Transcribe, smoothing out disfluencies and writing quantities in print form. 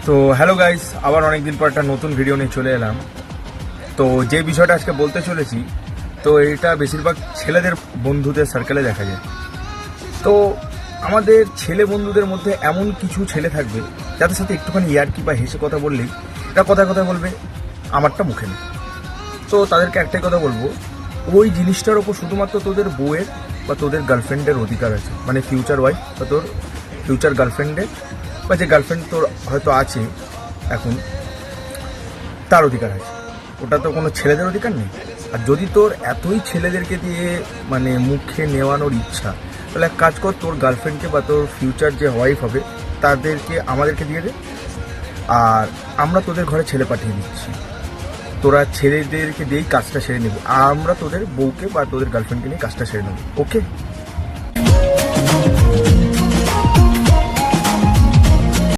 তো hello guys, আবার অনেকদিন পর একটা নতুন ভিডিও নিয়ে চলে এলাম। তো যে বিষয়টা আজকে বলতে চলেছি, তো এটা বেশিরভাগ ছেলেদের বন্ধুদের সার্কেলে দেখা যায়। তো আমাদের ছেলে বন্ধুদের মধ্যে এমন কিছু ছেলে থাকবে যাদের সাথে একটুখানি ইয়ার্কি বা হেসে কথা বললেই এটা কথায় কথায় বলবে আমারটা মুখে নেই। তো তাদেরকে একটাই কথা বলবো, ওই জিনিসটার ওপর শুধুমাত্র তোদের বউয়ের বা তোদের গার্লফ্রেন্ডের অধিকার আছে, মানে ফিউচার ওয়াইফ বা তোর ফিউচার গার্লফ্রেন্ডের বা যে গার্লফ্রেন্ড তোর হয়তো আছে এখন, তার অধিকার আছে। ওটা তো কোনো ছেলেদের অধিকার নেই। আর যদি তোর এতই ছেলেদেরকে দিয়ে মানে মুখে নেওয়ানোর ইচ্ছা, তাহলে এক কাজ কর, তোর গার্লফ্রেন্ডকে বা তোর ফিউচার যে ওয়াইফ হবে তাদেরকে আমাদেরকে দিয়ে দে, আর আমরা তোদের ঘরে ছেলে পাঠিয়ে দিচ্ছি। তোরা ছেলেদেরকে দিয়েই কাজটা সেরে নেবে, আর আমরা তোদের বউকে বা তোদের গার্লফ্রেন্ডকে নিয়ে কাজটা সেরে নেবো। ওকে?